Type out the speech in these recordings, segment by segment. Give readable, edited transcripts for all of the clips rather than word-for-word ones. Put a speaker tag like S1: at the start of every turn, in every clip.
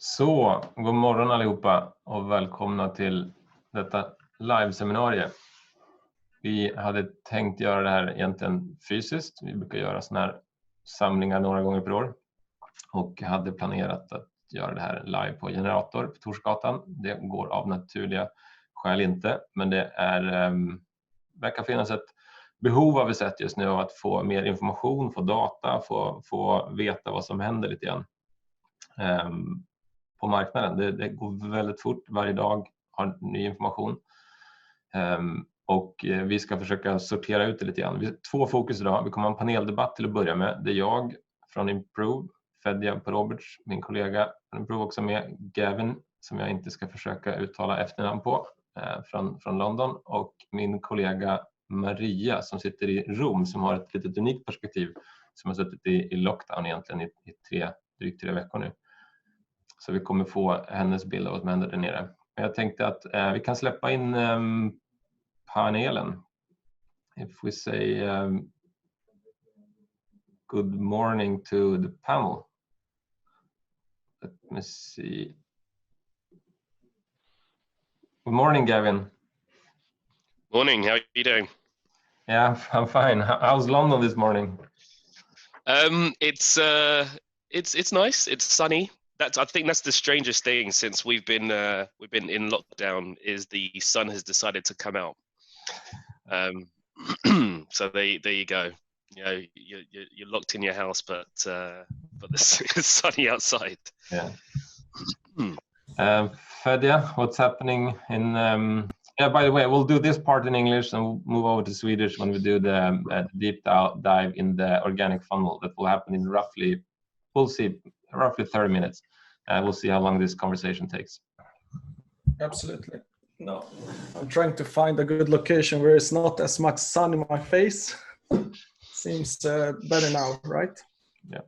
S1: Så, god morgon allihopa och välkomna till detta live-seminarium. Vi hade tänkt göra det här egentligen fysiskt. Vi brukar göra såna här samlingar några gånger per år. Och hade planerat att göra det här live på Generator på Torsgatan. Det går av naturliga skäl inte. Men det verkar finnas ett behov har vi sett just nu av att få mer information, få data, få veta vad som händer lite grann. På marknaden. Det går väldigt fort. Varje dag har ny information. Och vi ska försöka sortera ut det lite grann. Vi har två fokus idag. Vi kommer ha en paneldebatt till att börja med. Det är jag från Improve, Fedja Porobic, min kollega från Improve också med, Gavin, som jag inte ska försöka uttala efternamn på, från London, och min kollega Maria som sitter i Rom, som har ett litet unikt perspektiv, som har suttit i lockdown egentligen i drygt 3 veckor nu. Så vi kommer få hennes bild av vad som händer där nere. Men jag tänkte att vi kan släppa in panelen. If we say good morning to the panel. Let me see. Good morning, Gavin.
S2: Morning, how are you doing?
S1: Yeah, I'm fine. How's London this morning?
S2: It's nice. It's sunny. I think that's the strangest thing since we've been in lockdown, is the sun has decided to come out. So there you go. You know, you're locked in your house, but it's sunny outside.
S1: Yeah. Fedja, what's happening in? Yeah, by the way, we'll do this part in English and we'll move over to Swedish when we do the deep dive in the organic funnel. That will happen in roughly 30 minutes. We'll see how long this conversation takes.
S3: Absolutely. No, I'm trying to find a good location where it's not as much sun in my face. Seems better now, right?
S1: Yeah.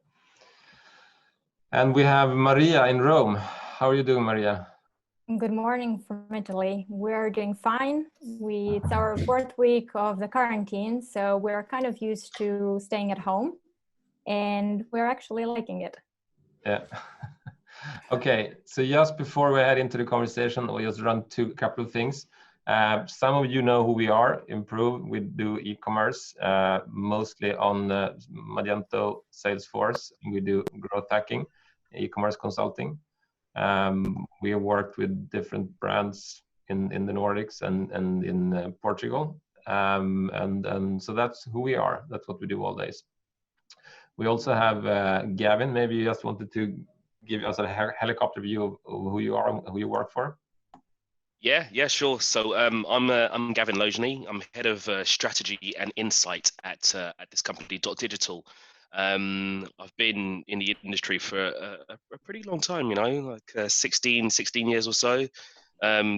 S1: And we have Maria in Rome. How are you doing, Maria?
S4: Good morning from Italy. We're doing fine. It's our 4th week of the quarantine, so we're kind of used to staying at home, and we're actually liking it.
S1: Yeah. Okay, so just before we head into the conversation, we'll just run a couple of things. Some of you know who we are, Improve. We do e-commerce, mostly on Magento, Salesforce. We do growth hacking, e-commerce consulting. We have worked with different brands in the Nordics and in Portugal. And so that's who we are. That's what we do all days. We also have Gavin. Maybe you just wanted to give us a helicopter view of who you are and who you work for.
S2: Yeah, sure. So I'm Gavin Laugenie. I'm head of strategy and insight at this company, Dotdigital. I've been in the industry for a pretty long time, you know, like 16 years or so.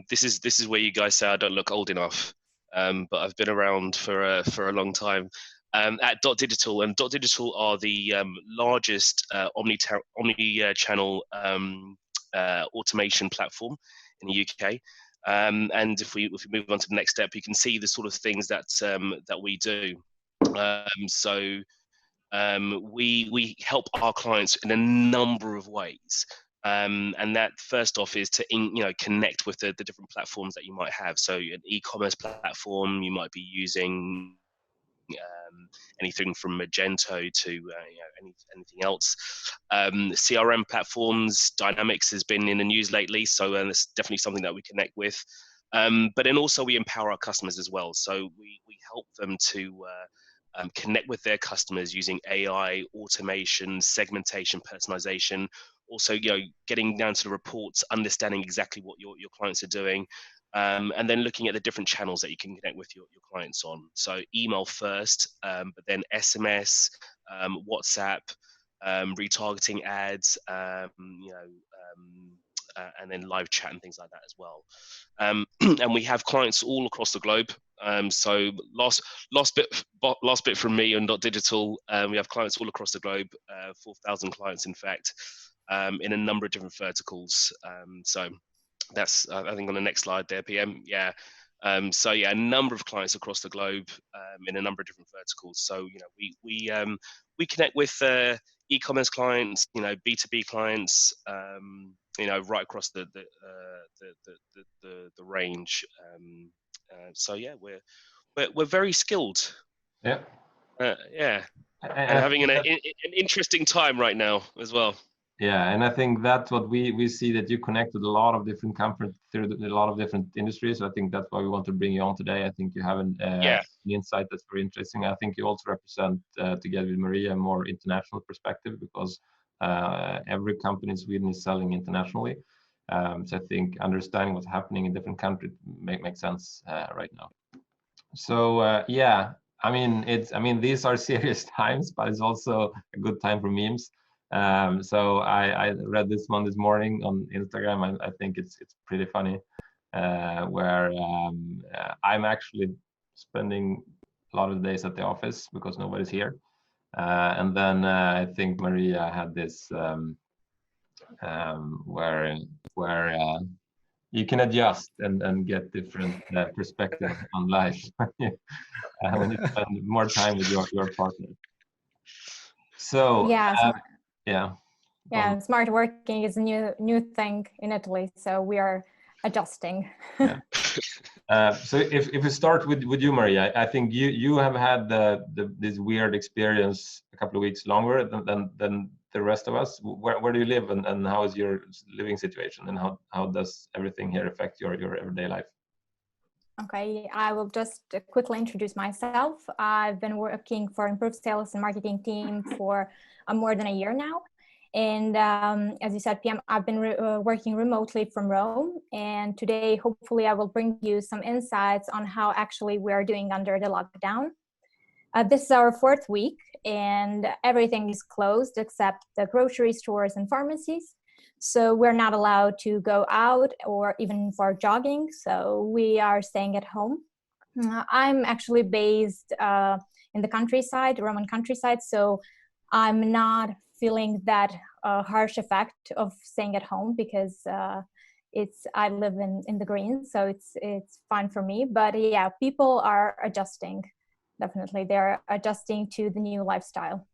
S2: This is where you guys say I don't look old enough, but I've been around for a long time. At Dotdigital, and Dotdigital are the largest omni-channel automation platform in the UK. And if we move on to the next step, you can see the sort of things that we do. We help our clients in a number of ways. And that first off is to connect with the different platforms that you might have. So an e-commerce platform, you might be using anything from Magento to anything else. CRM platforms, Dynamics has been in the news lately, so it's definitely something that we connect with. But then also we empower our customers as well. So we help them to connect with their customers using AI, automation, segmentation, personalization. Also, getting down to the reports, understanding exactly what your clients are doing. And then looking at the different channels that you can connect with your clients on. So email first, but then SMS, WhatsApp, retargeting ads, and then live chat and things like that as well. And we have clients all across the globe. So last bit from me on Dotdigital, we have clients all across the globe, 4,000 clients in fact, in a number of different verticals. So that's I think on the next slide there, PM. Yeah, So yeah, a number of clients across the globe in a number of different verticals. So we connect with e-commerce clients, B2B clients, right across the range. So yeah, we're very skilled.
S1: Yeah.
S2: Yeah, and having an interesting time right now as well.
S1: Yeah, and I think that's what we see, that you connect with a lot of different companies through a lot of different industries. I think that's why we want to bring you on today. I think you have an insight that's very interesting. I think you also represent, together with Maria, a more international perspective, because every company in Sweden is selling internationally. So I think understanding what's happening in different countries makes sense right now. So yeah, I mean these are serious times, but it's also a good time for memes. So I read this one this morning on Instagram. I think it's pretty funny, where I'm actually spending a lot of days at the office because nobody's here. And then I think Maria had this where you can adjust and get different perspective on life when you spend more time with your partner. So
S4: yeah, smart working is a new thing in Italy, so we are adjusting.
S1: Yeah. So if we start with you, Maria, I think you have had this weird experience a couple of weeks longer than the rest of us. Where do you live, and how is your living situation, and how does everything here affect your everyday life?
S4: Okay, I will just quickly introduce myself. I've been working for Improved Sales and Marketing team for more than a year now. And as you said, PM, I've been working remotely from Rome. And today, hopefully, I will bring you some insights on how actually we are doing under the lockdown. This is our 4th week, and everything is closed except the grocery stores and pharmacies. So we're not allowed to go out or even for jogging. So we are staying at home. I'm actually based in the countryside, Roman countryside. So I'm not feeling that harsh effect of staying at home because I live in the greens, so it's fine for me. But yeah, people are adjusting. Definitely, they're adjusting to the new lifestyle.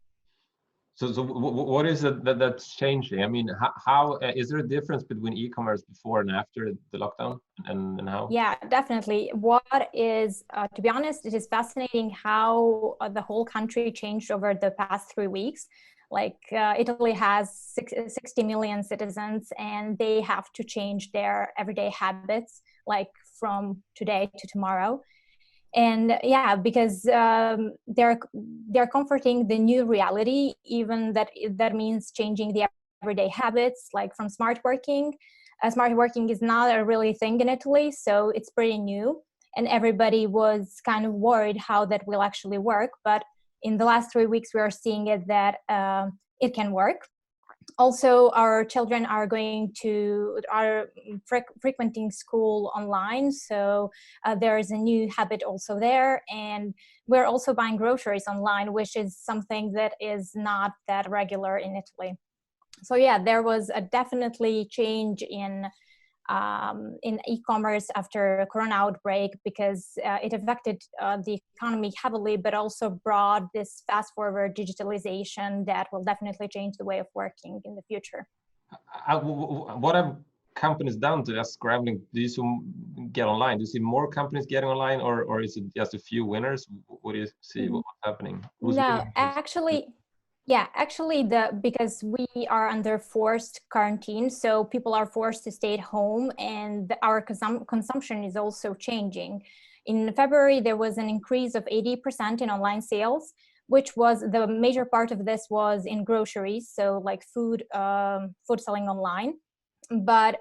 S1: So what is it that's changing? I mean, how is there a difference between e-commerce before and after the lockdown, and how?
S4: Yeah, definitely. What is, to be honest, it is fascinating how the whole country changed over the past 3 weeks. Like Italy has 60 million citizens, and they have to change their everyday habits, like from today to tomorrow. And yeah, because they're comforting the new reality, even that means changing the everyday habits, like from smart working. Smart working is not a really thing in Italy, so it's pretty new, and everybody was kind of worried how that will actually work. But in the last 3 weeks, we are seeing it that it can work. Also, our children are frequenting school online, so there is a new habit also there. And we're also buying groceries online, which is something that is not that regular in Italy. So yeah, there was a definitely change in e-commerce after Corona outbreak, because it affected the economy heavily, but also brought this fast forward digitalization that will definitely change the way of working in the future.
S1: What have companies done to just scrambling? Do you see get online? Do you see more companies getting online, or is it just a few winners? What do you see what's happening?
S4: No, actually. Yeah, actually, because we are under forced quarantine, so people are forced to stay at home, and our consumption is also changing. In February, there was an increase of 80% in online sales, which was the major part of this was in groceries, so like food selling online. But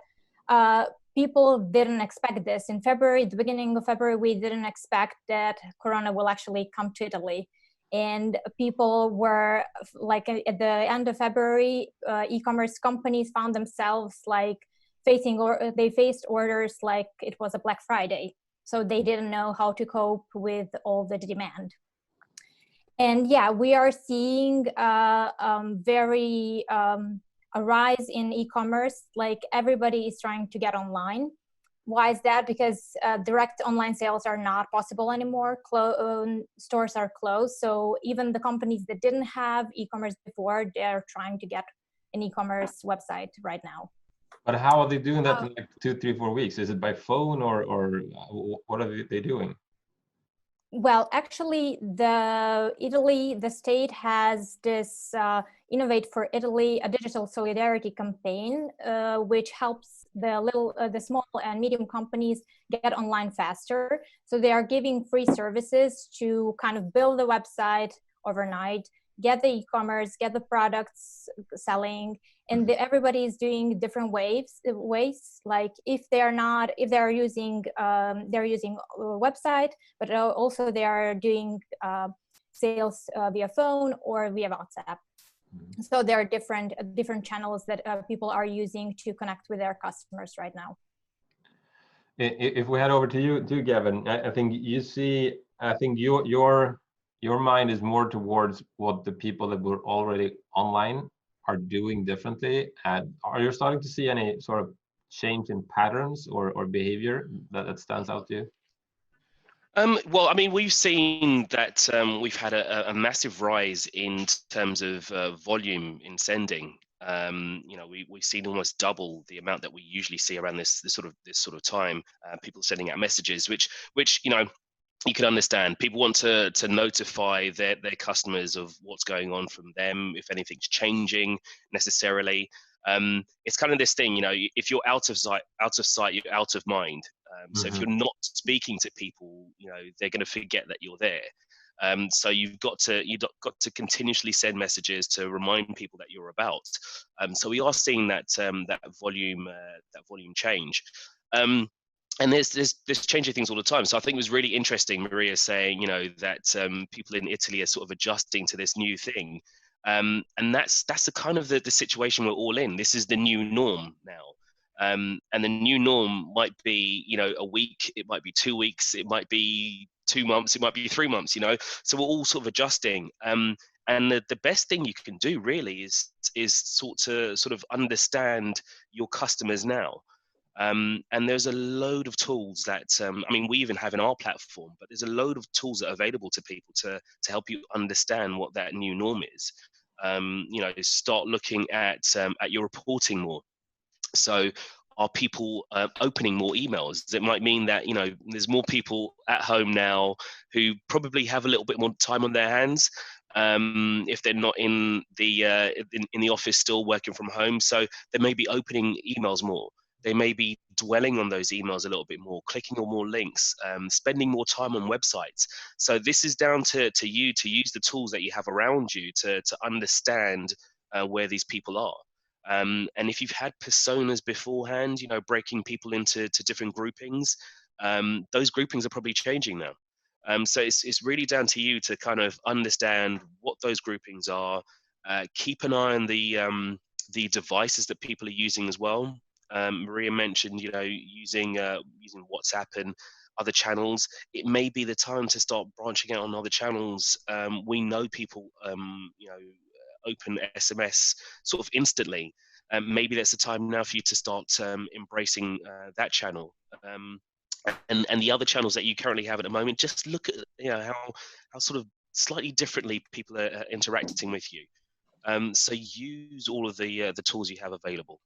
S4: people didn't expect this. In February, the beginning of February, we didn't expect that Corona will actually come to Italy. And people were like at the end of February, e-commerce companies found themselves like they faced orders like it was a Black Friday. So they didn't know how to cope with all the demand. And yeah, we are seeing a rise in e-commerce. Like everybody is trying to get online. Why is that? Because direct online sales are not possible anymore. Stores are closed. So even the companies that didn't have e-commerce before, they're trying to get an e-commerce website right now.
S1: But how are they doing that in like 2, 3, 4 weeks? Is it by phone or what are they doing?
S4: Well, actually, the state has this Innovate for Italy, a digital solidarity campaign, which helps the small and medium companies get online faster. So they are giving free services to kind of build a website overnight, get the e-commerce, get the products selling, and everybody is doing different ways. Like if they're using a website, but also they are doing sales via phone or via WhatsApp. So there are different channels that people are using to connect with their customers right now.
S1: If we head over to you, Gavin, I think you see. I think your mind is more towards what the people that were already online are doing differently. And are you starting to see any sort of change in patterns or behavior that stands out to you?
S2: Well, I mean, we've seen that we've had a massive rise in terms of volume in sending. You know, we've seen almost double the amount that we usually see around this sort of time. People sending out messages, which you know, you can understand. People want to notify their customers of what's going on from them, if anything's changing necessarily. It's kind of this thing, you know, if you're out of sight, you're out of mind. So if you're not speaking to people, you know, they're going to forget that you're there. So you've got to continuously send messages to remind people that you're about. So we are seeing that volume change. And there's changing things all the time. So I think it was really interesting, Maria saying, you know, that people in Italy are sort of adjusting to this new thing. And that's the kind of the situation we're all in. This is the new norm now. And the new norm might be, you know, a week, it might be 2 weeks, it might be 2 months, it might be 3 months, you know. So we're all sort of adjusting. And the best thing you can do really is sort of understand your customers now. And there's a load of tools that, I mean, we even have in our platform, but there's a load of tools that are available to people to help you understand what that new norm is. You know, start looking at your reporting more. So are people opening more emails? It might mean that, you know, there's more people at home now who probably have a little bit more time on their hands if they're not in the office still working from home. So they may be opening emails more. They may be dwelling on those emails a little bit more, clicking on more links, spending more time on websites. So this is down to you to use the tools that you have around you to understand where these people are. And if you've had personas beforehand, you know, breaking people into different groupings, those groupings are probably changing now. So it's really down to you to kind of understand what those groupings are. Keep an eye on the devices that people are using as well. Maria mentioned, you know, using WhatsApp and other channels. It may be the time to start branching out on other channels. We know people, you know, open SMS sort of instantly. Maybe that's the time now for you to start embracing that channel. And the other channels that you currently have at the moment, just look at, you know, how sort of slightly differently people are interacting with you. So use all of the tools you have available.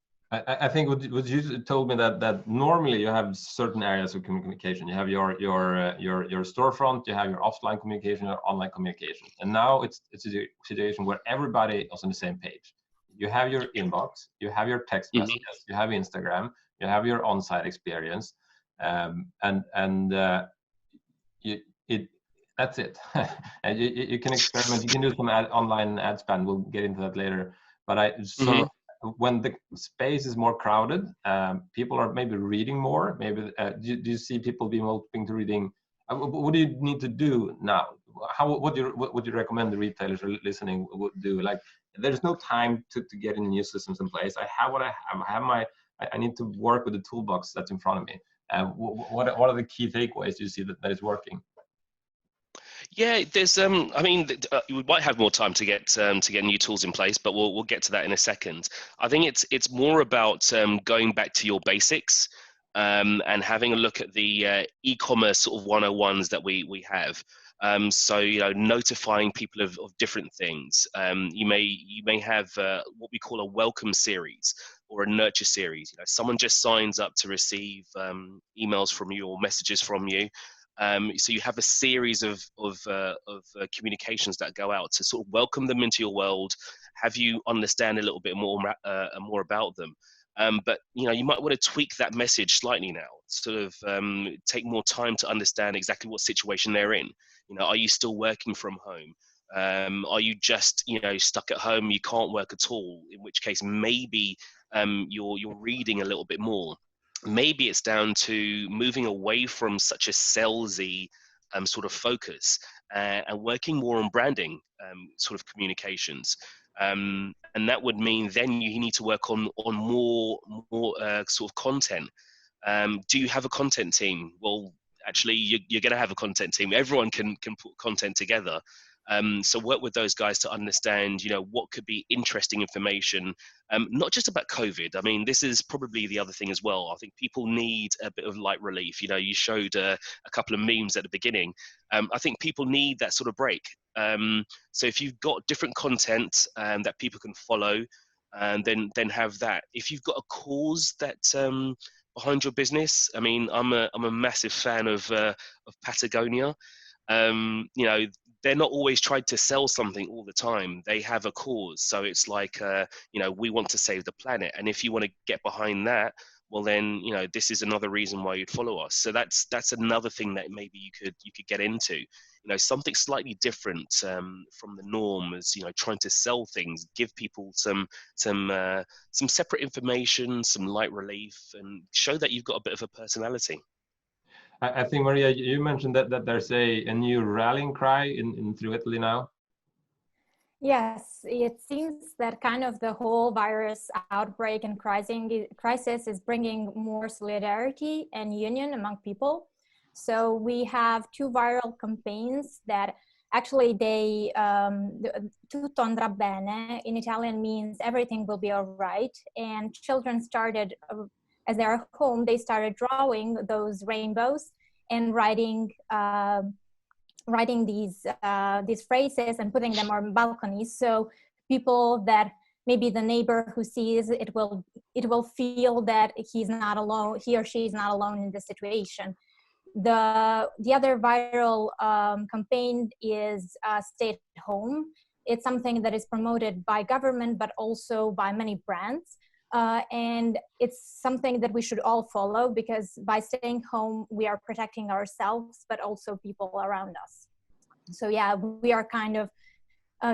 S1: I think what you told me that normally you have certain areas of communication. You have your storefront, you have your offline communication, your online communication, and now it's a situation where everybody is on the same page. You have your inbox, you have your text messages, you have Instagram, you have your on-site experience, that's it. And you can experiment. You can do some online ad spend. We'll get into that later. But when the space is more crowded, people are maybe reading more. Maybe do you see people being open to reading? What do you need to do now? What would you recommend the retailers are listening would do? Like, there's no time to get in new systems in place. I have what I have. I need to work with the toolbox that's in front of me. What are the key takeaways you see that is working?
S2: Yeah, there's I mean, we might have more time to get new tools in place, but we'll get to that in a second. I think it's more about going back to your basics. and having a look at the e-commerce sort of 101s that we have. So, you know, notifying people of different things. You may have what we call a welcome series or a nurture series. You know, someone just signs up to receive emails from you or messages from you. So you have a series of communications that go out to sort of welcome them into your world, have you understand a little bit more about them. But you know, you might want to tweak that message slightly now, sort of take more time to understand exactly what situation they're in. You know, are you still working from home? Are you just, you know, stuck at home? You can't work at all. In which case, maybe you're reading a little bit more. Maybe it's down to moving away from such a salesy sort of focus and working more on branding sort of communications. And that would mean then you need to work on more sort of content. Do you have a content team? Well, actually, you're going to have a content team. Everyone can put content together. So work with those guys to understand, you know, what could be interesting information, not just about COVID. I mean, this is probably the other thing as well. I think people need a bit of light relief. You know, you showed a couple of memes at the beginning. I think people need that sort of break. So if you've got different content that people can follow, then have that. If you've got a cause that behind your business, I mean, I'm a massive fan of Patagonia. You know, they're not always trying to sell something all the time. They have a cause. So it's like, you know, we want to save the planet. And if you want to get behind that, well, then, you know, this is another reason why you'd follow us. So that's another thing that maybe you could get into. You know, something slightly different from the norm is, you know, trying to sell things, give people some separate information, some light relief, and show that you've got a bit of a personality.
S1: I think, Maria, you mentioned that there's a new rallying cry in through Italy now.
S4: Yes, it seems that kind of the whole virus outbreak and crisis is bringing more solidarity and union among people. So we have two viral campaigns that actually they tutto andrà bene in Italian means everything will be all right. And children started, as they're home, they started drawing those rainbows and writing these phrases and putting them on balconies. So people that maybe the neighbor who sees it will feel that he's not alone, he or she is not alone in this situation. The other viral campaign is stay at home. It's something that is promoted by government, but also by many brands. And it's something that we should all follow, because by staying home, we are protecting ourselves, but also people around us. So yeah, we are kind of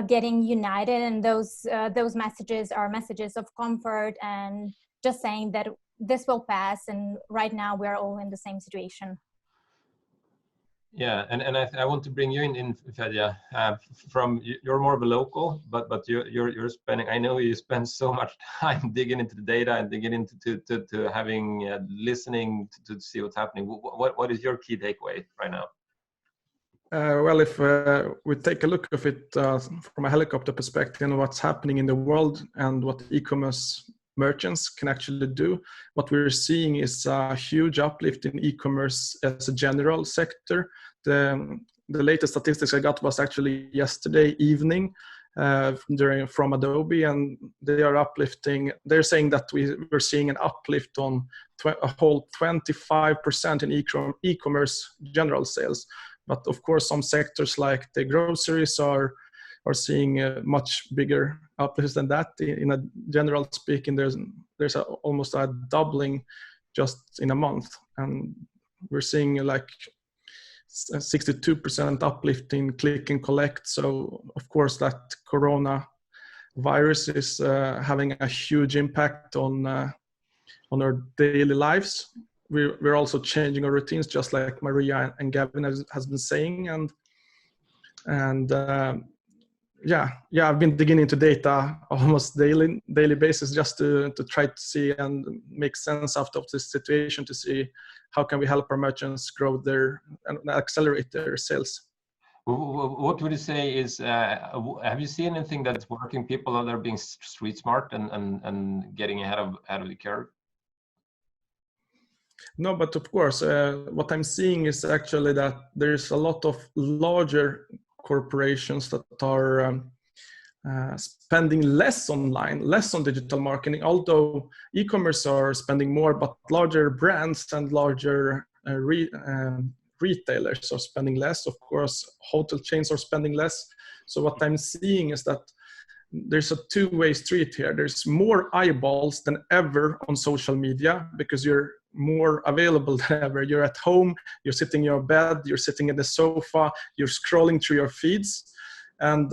S4: getting united, and those messages are messages of comfort and just saying that this will pass. And right now we're all in the same situation.
S1: Yeah, and I want to bring you in Fedja. From you're more of a local, but you're spending. I know you spend so much time digging into the data and digging into to having listening to see what's happening. What is your key takeaway right now?
S3: Well, if we take a look at it from a helicopter perspective and what's happening in the world and what e-commerce merchants can actually do, what we're seeing is a huge uplift in e-commerce as a general sector. The latest statistics I got was actually yesterday evening from Adobe, and they are uplifting. They're saying that we're seeing an uplift on a whole 25% in e-commerce general sales. But of course, some sectors like the groceries are seeing a much bigger uplift than that. In a general speaking, there's almost a doubling just in a month, and we're seeing like 62% uplift in click and collect. So of course, that corona virus is having a huge impact on our daily lives. We're also changing our routines, just like Maria and Gavin has been saying, and yeah, I've been digging into data almost daily basis just to try to see and make sense out of this situation, to see how can we help our merchants grow and accelerate their sales.
S1: What would you say is, have you seen anything that's working? People that are being street smart and getting ahead of the curve?
S3: No, but of course, what I'm seeing is actually that there's a lot of larger corporations that are spending less online, less on digital marketing, although e-commerce are spending more, but larger brands and larger retailers are spending less. Of course, hotel chains are spending less. So what I'm seeing is that there's a two-way street here. There's more eyeballs than ever on social media because you're more available than ever. You're at home, you're sitting in your bed, you're sitting in the sofa, you're scrolling through your feeds, and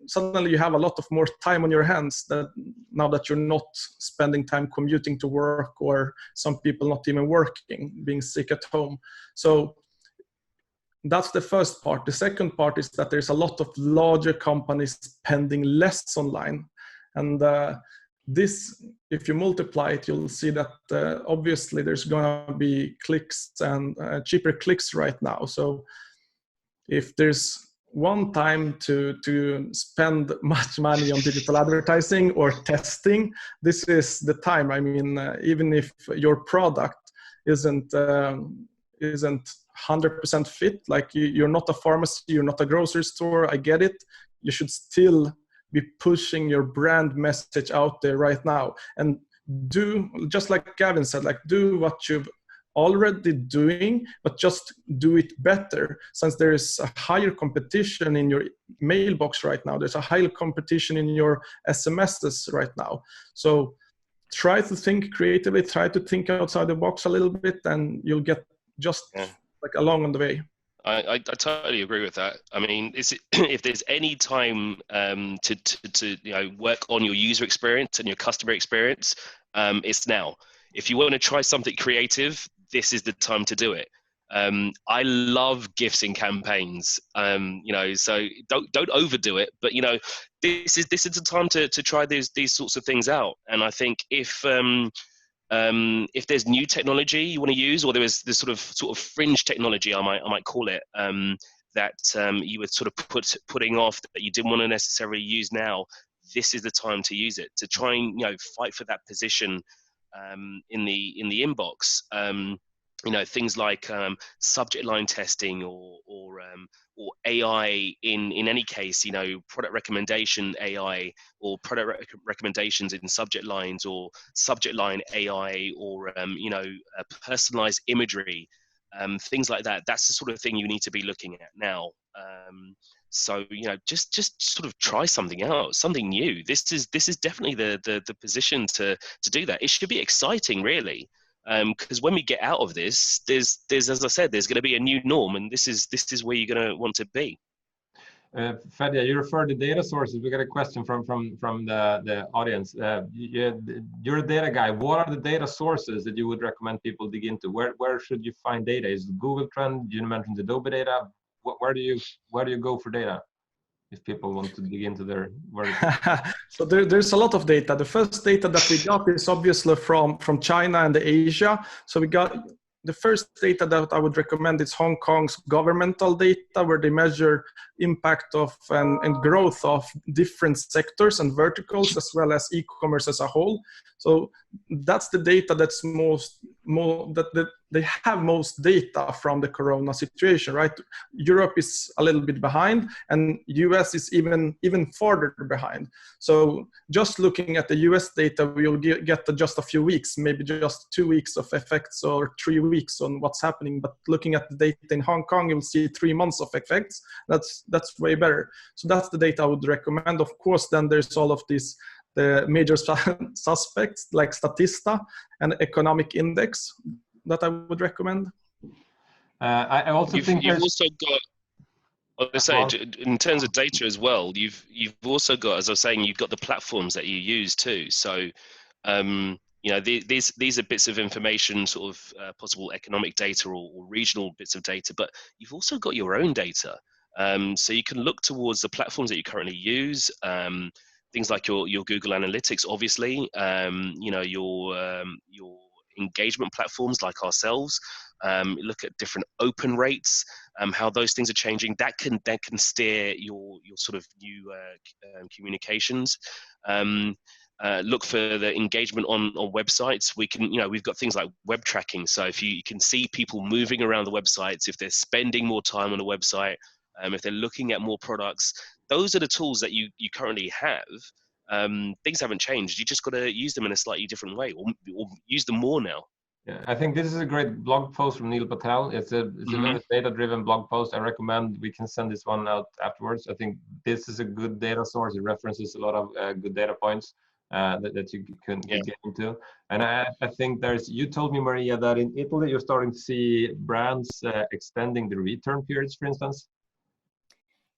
S3: suddenly you have a lot of more time on your hands that now that you're not spending time commuting to work, or some people not even working, being sick at home. So that's the first part. The second part is that there's a lot of larger companies spending less online. And this, if you multiply it, you'll see that obviously there's going to be clicks and cheaper clicks right now. So if there's one time to spend much money on digital advertising or testing, this is the time. I mean, even if your product isn't 100% fit, like you're not a pharmacy, you're not a grocery store, I get it. You should still be pushing your brand message out there right now, and do, just like Gavin said, like do what you've already doing, but just do it better. Since there is a higher competition in your mailbox right now, there's a higher competition in your SMSs right now. So try to think creatively, try to think outside the box a little bit, and you'll get just like along on the way.
S2: I totally agree with that. I mean, if there's any time to work on your user experience and your customer experience, it's now. If you want to try something creative, this is the time to do it. I love gifts in campaigns, so don't overdo it. But this is the time to try these sorts of things out. And I think if there's new technology you want to use, or there is this sort of fringe technology, I might call it, that you were sort of putting off, that you didn't want to necessarily use now, this is the time to use it, to try and fight for that position in the inbox. Things like subject line testing or AI in any case, product recommendation AI, or product recommendations in subject lines, or subject line AI, or personalized imagery, things like that. That's the sort of thing you need to be looking at now. So just sort of try something out, something new. This is definitely the position to do that. It should be exciting, really. Because when we get out of this, there's as I said, there's going to be a new norm, and this is where you're going to want to be.
S1: Fedja, you referred to data sources. We got a question from the audience. You're a data guy. What are the data sources that you would recommend people dig into? Where should you find data? Is it Google Trend? You mentioned Adobe data. Where do you go for data if people want to dig into their work?
S3: So there's a lot of data. The first data that we got is obviously from China and Asia. So we got the first data that I would recommend is Hong Kong's governmental data, where they measure impact of and growth of different sectors and verticals, as well as e-commerce as a whole. So that's the data that's they have most data from the corona situation, right? Europe is a little bit behind, and US is even further behind. So just looking at the US data, we'll get just a few weeks, maybe just 2 weeks of effects, or 3 weeks on what's happening. But looking at the data in Hong Kong, you'll see 3 months of effects. That's way better. So that's the data I would recommend. Of course, then there's all of these the major suspects like Statista and Economic Index that I would recommend.
S1: I also think
S2: you've also got, I would say, in terms of data as well, you've also got, as I was saying, you've got the platforms that you use too. So these are bits of information, sort of possible economic data or regional bits of data, but you've also got your own data. So you can look towards the platforms that you currently use, things like your Google Analytics, obviously, your engagement platforms like ourselves. Look at different open rates, how those things are changing. That can steer your sort of new communications. look for the engagement on websites. We can, we've got things like web tracking. So if you can see people moving around the websites, if they're spending more time on the website, if they're looking at more products, those are the tools that you currently have. Things haven't changed. You just got to use them in a slightly different way, or use them more now.
S1: Yeah, I think this is a great blog post from Neil Patel. It's a very data-driven blog post. I recommend we can send this one out afterwards. I think this is a good data source. It references a lot of good data points that you can get into. And I think you told me, Maria, that in Italy you're starting to see brands extending the return periods, for instance.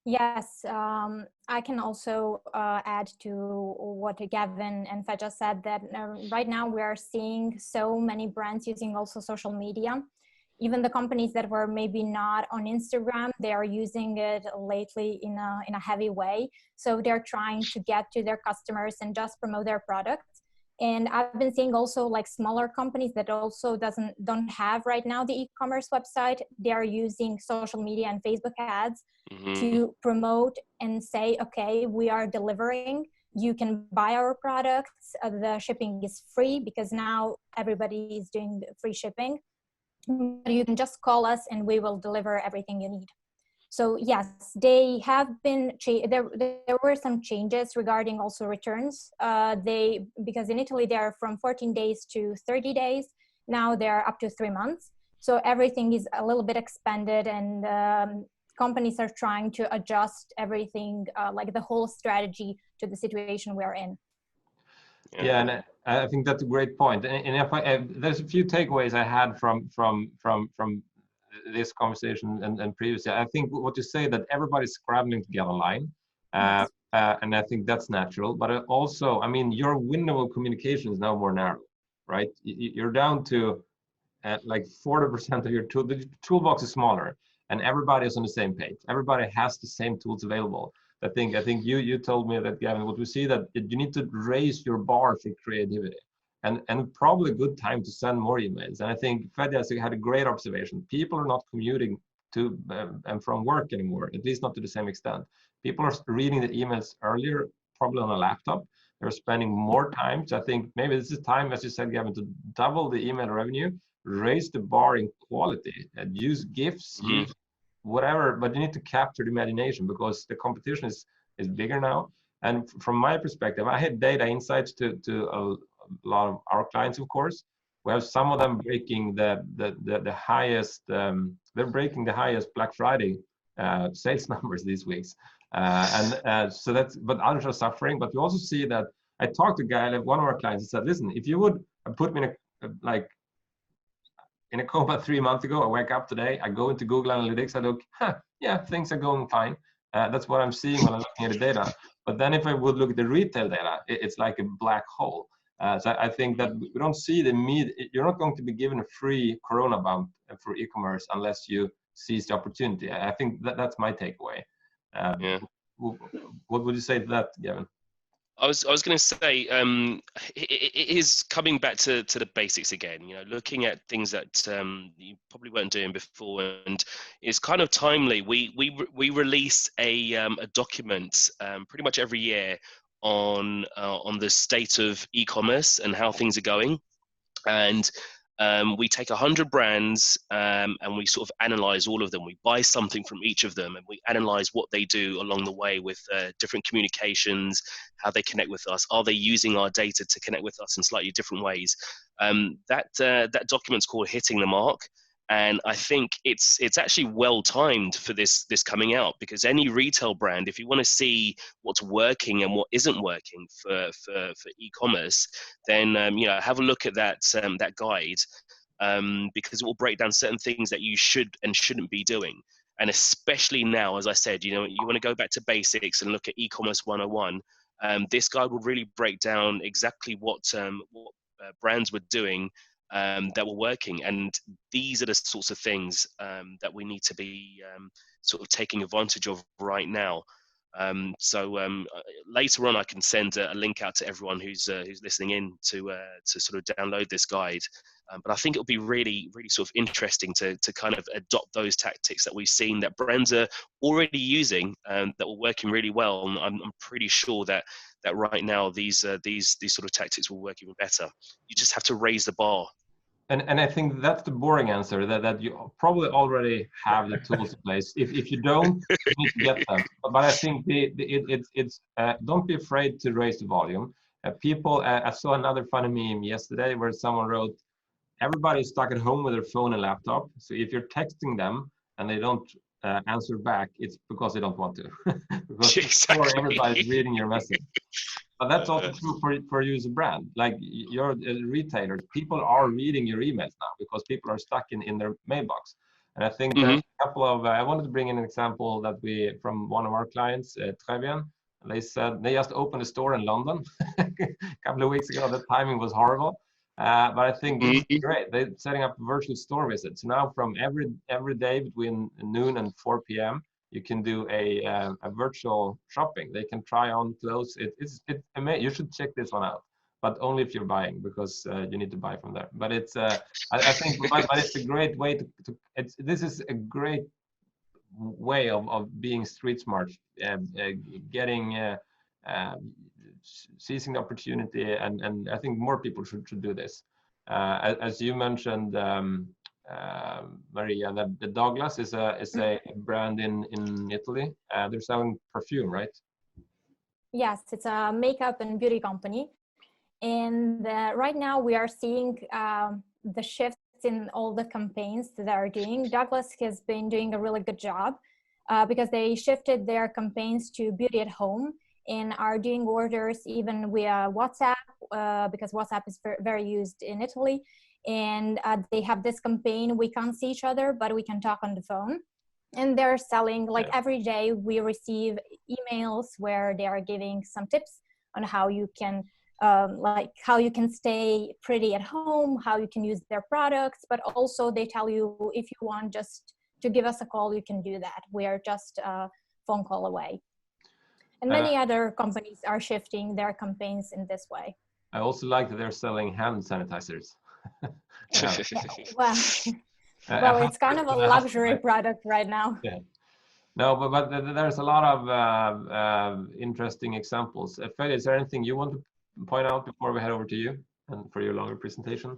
S4: Yes, I can also add to what Gavin and Fedja said, that right now we are seeing so many brands using also social media. Even the companies that were maybe not on Instagram, they are using it lately in a heavy way. So they're trying to get to their customers and just promote their products. And I've been seeing also like smaller companies that also don't have right now the e-commerce website. They are using social media and Facebook ads to promote and say, okay, we are delivering. You can buy our products. The shipping is free because now everybody is doing free shipping. You can just call us and we will deliver everything you need. So yes, they have been, there were some changes regarding also returns. Because in Italy, they are from 14 days to 30 days. Now they're up to 3 months. So everything is a little bit expanded, and companies are trying to adjust everything, like the whole strategy to the situation we're in.
S1: Yeah, and I think that's a great point. And if there's a few takeaways I had from this conversation and previously. I think what you say, that everybody's scrambling to get online, and I think that's natural. But also, I mean, your window of communication is now more narrow, right? You're down to like 40% of your tool. The toolbox is smaller, and everybody is on the same page. Everybody has the same tools available. I think you told me that, Gavin, what we see, that you need to raise your bar for creativity, and probably a good time to send more emails. And I think Fedja had a great observation. People are not commuting to and from work anymore, at least not to the same extent. People are reading the emails earlier, probably on a laptop. They're spending more time. So I think maybe this is time, as you said, Gavin, to double the email revenue, raise the bar in quality, and use GIFs, use whatever, but you need to capture the imagination, because the competition is bigger now. And from my perspective, I had data insights to a lot of our clients, of course. We have some of them breaking the highest, they're breaking the highest Black Friday sales numbers these weeks. So that's, but others are suffering. But we also see that, I talked to a guy, like one of our clients, he said, listen, if you would put me in a coma 3 months ago, I wake up today, I go into Google Analytics, I look, yeah, things are going fine. That's what I'm seeing when I'm looking at the data. But then if I would look at the retail data, it's like a black hole. So I think that we don't see you're not going to be given a free Corona bump for e-commerce unless you seize the opportunity. I think that's my takeaway. What would you say to that, Gavin?
S2: I was going to say, it is coming back to the basics again. Looking at things that you probably weren't doing before, and it's kind of timely. We release a document pretty much every year on the state of e-commerce and how things are going, and we take 100 brands and we sort of analyze all of them. We buy something from each of them and we analyze what they do along the way with different communications, how they connect with us. Are they using our data to connect with us in slightly different ways? That document's called Hitting the Mark. And I think it's actually well timed for this coming out, because any retail brand, if you want to see what's working and what isn't working for e-commerce, then have a look at that guide, because it will break down certain things that you should and shouldn't be doing. And especially now, as I said, you want to go back to basics and look at e-commerce 101. This guide will really break down exactly what brands were doing that were working, and these are the sorts of things that we need to be sort of taking advantage of right now. So later on, I can send a link out to everyone who's listening in to sort of download this guide. But I think it'll be really, really sort of interesting to kind of adopt those tactics that we've seen that brands are already using that were working really well. And I'm pretty sure that that right now these sort of tactics will work even better. You just have to raise the bar.
S1: And I think that's the boring answer, that you probably already have the tools in place. If you don't, you need to get them. But I think it's don't be afraid to raise the volume. People, I saw another funny meme yesterday where someone wrote, everybody's stuck at home with their phone and laptop. So if you're texting them and they don't answer back, it's because they don't want to. Because
S2: Exactly.
S1: everybody's reading your message. But that's also true for you as a brand. Like you're a retailer, people are reading your emails now because people are stuck in their mailbox. And I think there's a couple of, I wanted to bring in an example that from one of our clients, Très Bien. They said they just opened a store in London a couple of weeks ago. The timing was horrible. But I think this is great. They're setting up virtual store visits. Now from every day between noon and 4 p.m., you can do a virtual shopping. They can try on clothes. It's amazing. You should check this one out, but only if you're buying, because you need to buy from there. But it's I think but it's a great way this is a great way of being street smart, getting seizing the opportunity, and I think more people should do this. As you mentioned, Maria, that the Douglas is a brand in Italy. They're selling perfume, right?
S4: Yes, it's a makeup and beauty company. And right now we are seeing the shifts in all the campaigns that they're doing. Douglas has been doing a really good job because they shifted their campaigns to beauty at home and are doing orders even via WhatsApp because WhatsApp is very used in Italy. And they have this campaign, we can't see each other, but we can talk on the phone. And they're selling, like every day we receive emails where they are giving some tips on how you can how you can stay pretty at home, how you can use their products, but also they tell you if you want just to give us a call, you can do that. We are just a phone call away. And many other companies are shifting their campaigns in this way.
S1: I also like that they're selling hand sanitizers.
S4: Well, it's kind of a luxury product right now.
S1: Yeah. No, but there's a lot of interesting examples. Fedja, is there anything you want to point out before we head over to you and for your longer presentation?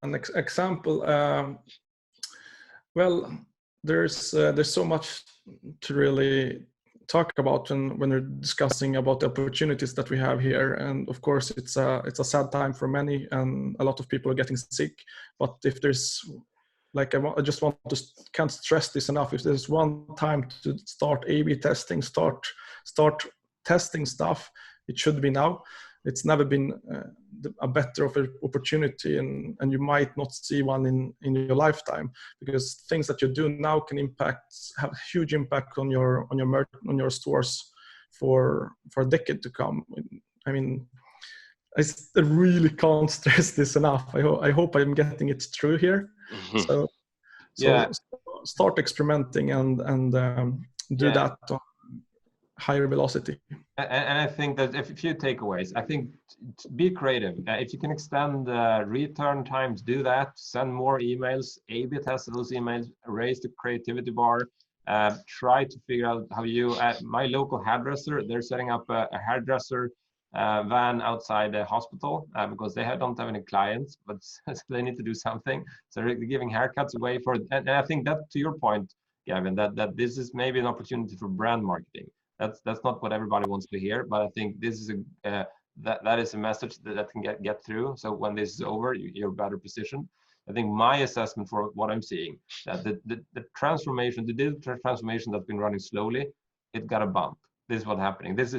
S3: An example. Well, there's so much to really talk about when we're discussing about the opportunities that we have here, and of course it's a sad time for many, and a lot of people are getting sick. But if there's I just want to can't stress this enough, if there's one time to start A/B testing, start testing stuff, it should be now. It's never been a better opportunity, and you might not see one in your lifetime, because things that you do now can have huge impact on your stores for a decade to come. I mean, I really can't stress this enough. I hope I'm getting it through here. So start experimenting and do that on higher velocity.
S1: And I think that a few takeaways. I think be creative. If you can extend return times, do that. Send more emails, A/B test those emails, raise the creativity bar. Try to figure out how you, my local hairdresser, they're setting up a hairdresser van outside the hospital because they don't have any clients, but they need to do something. So they're giving haircuts away and I think that, to your point, Gavin, that this is maybe an opportunity for brand marketing. That's not what everybody wants to hear, but I think this is that is a message that can get through. So when this is over, you're better positioned. I think my assessment for what I'm seeing, that the transformation, the digital transformation that's been running slowly, it got a bump. This is what's happening. It's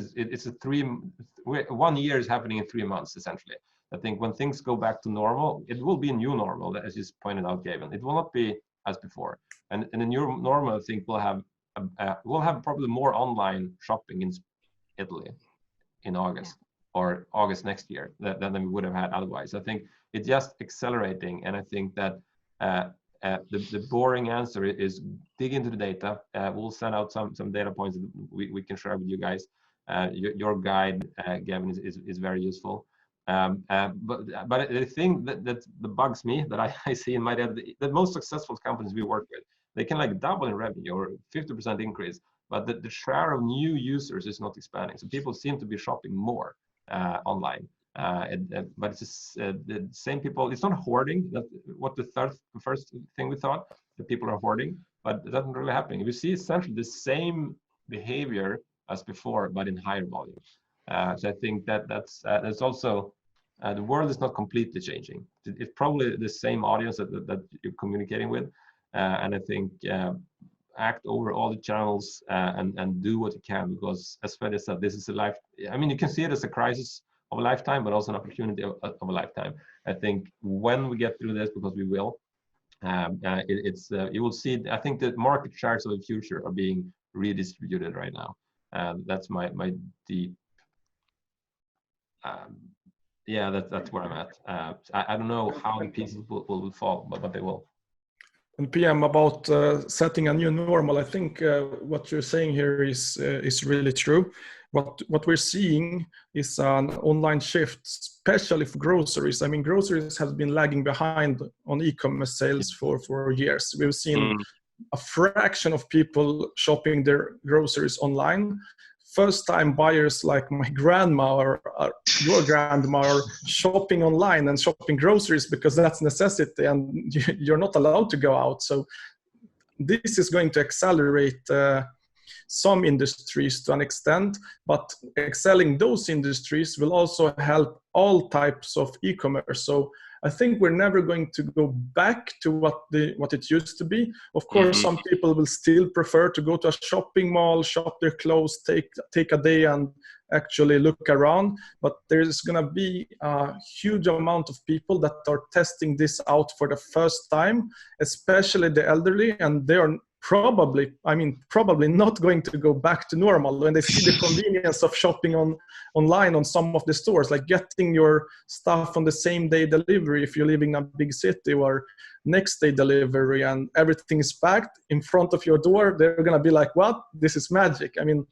S1: 1 year is happening in 3 months, essentially. I think when things go back to normal, it will be a new normal, as you pointed out, Gavin. It will not be as before. And the new normal, I think, we'll have probably more online shopping in Italy in August or August next year than we would have had otherwise. I think it's just accelerating, and I think that the boring answer is dig into the data. We'll send out some data points that we can share with you guys. Your guide, Gavin, is very useful. But the thing that bugs me, that I see in my data, the most successful companies we work with, they can double in revenue or 50% increase but the share of new users is not expanding. So people seem to be shopping more online. But it's just, the same people. It's not hoarding. That's what the first thing we thought, that people are hoarding, but it doesn't really happen. We see essentially the same behavior as before, but in higher volume. So I think that's also the world is not completely changing. It's probably the same audience that you're communicating with, and I think act over all the channels and do what you can, because as Fedja said, this is a life. I mean, you can see it as a crisis of a lifetime, but also an opportunity of a lifetime. I think when we get through this, because we will, you will see. I think the market shares of the future are being redistributed right now. That's my deep. Yeah, that's where I'm at. I don't know how the pieces will fall, but they will.
S3: And PM, about setting a new normal, I think what you're saying here is really true. What we're seeing is an online shift, especially for groceries. I mean, groceries have been lagging behind on e-commerce sales for years. We've seen a fraction of people shopping their groceries online. First-time buyers like my grandma or your grandma are shopping online and shopping groceries because that's necessity, and you're not allowed to go out. So this is going to accelerate some industries to an extent, but excelling those industries will also help all types of e-commerce. So I think we're never going to go back to what it used to be. Of course, some people will still prefer to go to a shopping mall, shop their clothes, take a day and actually look around. But there's going to be a huge amount of people that are testing this out for the first time, especially the elderly, and they are probably not going to go back to normal when they see the convenience of shopping online on some of the stores, like getting your stuff on the same day delivery if you're living in a big city, or next day delivery, and everything is packed in front of your door. They're gonna be like, what? This is magic. I mean,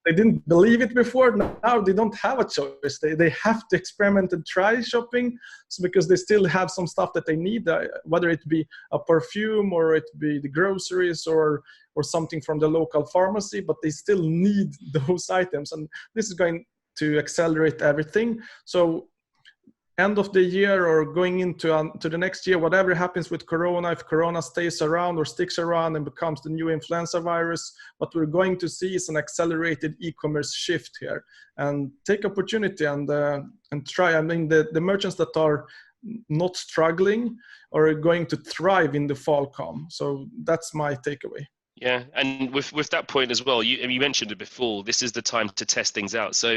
S3: they didn't believe it before. Now they don't have a choice. They have to experiment and try shopping, so because they still have some stuff that they need, whether it be a perfume or it be the groceries or something from the local pharmacy, but they still need those items. And this is going to accelerate everything. So end of the year or going into to the next year, whatever happens with Corona, if Corona stays around or sticks around and becomes the new influenza virus, what we're going to see is an accelerated e-commerce shift here. And take opportunity and try. I mean, the merchants that are not struggling are going to thrive in the fall come. So that's my takeaway.
S2: Yeah, and with that point as well, you mentioned it before, this is the time to test things out. So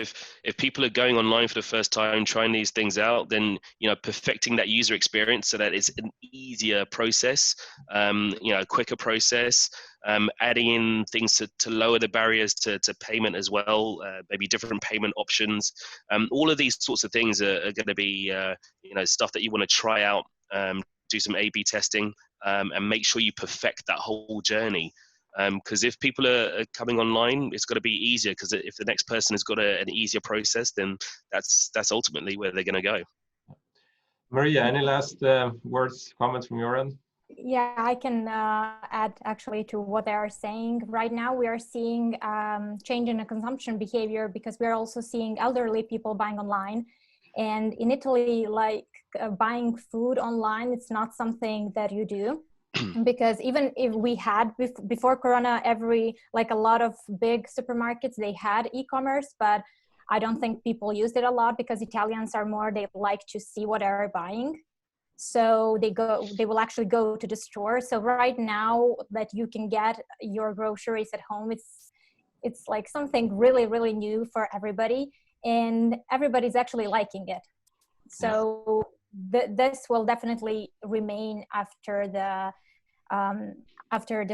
S2: if people are going online for the first time, trying these things out, then, perfecting that user experience so that it's an easier process, quicker process, adding in things to lower the barriers to payment as well, maybe different payment options. All of these sorts of things are going to be, stuff that you want to try out, do some A/B testing, and make sure you perfect that whole journey. Because if people are coming online, it's got to be easier, because if the next person has got an easier process, then that's ultimately where they're going to go.
S1: Maria, any last words, comments from your end?
S4: Yeah, I can add actually to what they are saying. Right now, we are seeing change in the consumption behavior, because we are also seeing elderly people buying online. And in Italy, like buying food online, it's not something that you do. Because even if we had before Corona, a lot of big supermarkets, they had e-commerce, but I don't think people used it a lot, because Italians are more, they like to see what they're buying. So they will actually go to the store. So right now that you can get your groceries at home, it's like something really, really new for everybody, and everybody's actually liking it. So this will definitely remain after the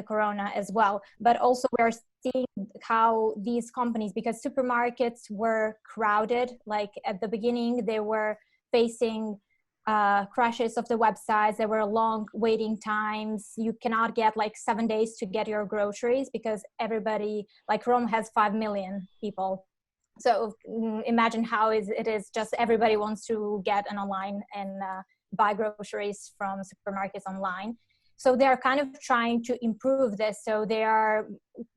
S4: Corona as well. But also we're seeing how these companies, because supermarkets were crowded, like at the beginning they were facing crashes of the websites. There were long waiting times. You cannot get 7 days to get your groceries, because everybody, like Rome has 5 million people. So imagine how it is just everybody wants to get an online and buy groceries from supermarkets online. So they are kind of trying to improve this. So they are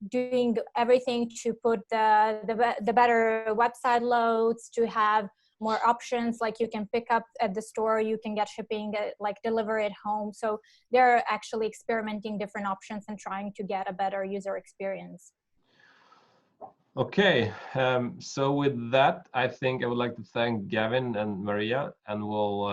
S4: doing everything to put the better website loads, to have more options, like you can pick up at the store, you can get shipping, like deliver it home. So they're actually experimenting different options and trying to get a better user experience.
S1: Okay, so with that, I think I would like to thank Gavin and Maria, and we'll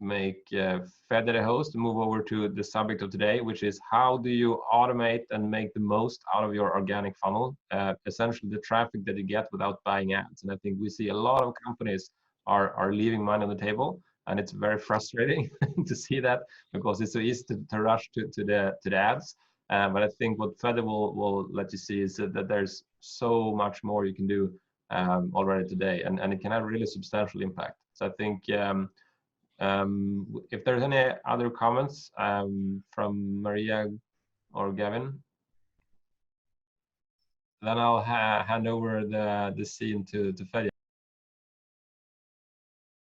S1: make Fedja the host, move over to the subject of today, which is how do you automate and make the most out of your organic funnel, essentially the traffic that you get without buying ads. And I think we see a lot of companies are leaving money on the table, and it's very frustrating to see that, because it's so easy to rush to the ads. But I think what Fedja will let you see is that there's so much more you can do already today, and it can have really substantial impact. So I think if there's any other comments from Maria or Gavin, then I'll hand over the scene to Fedja.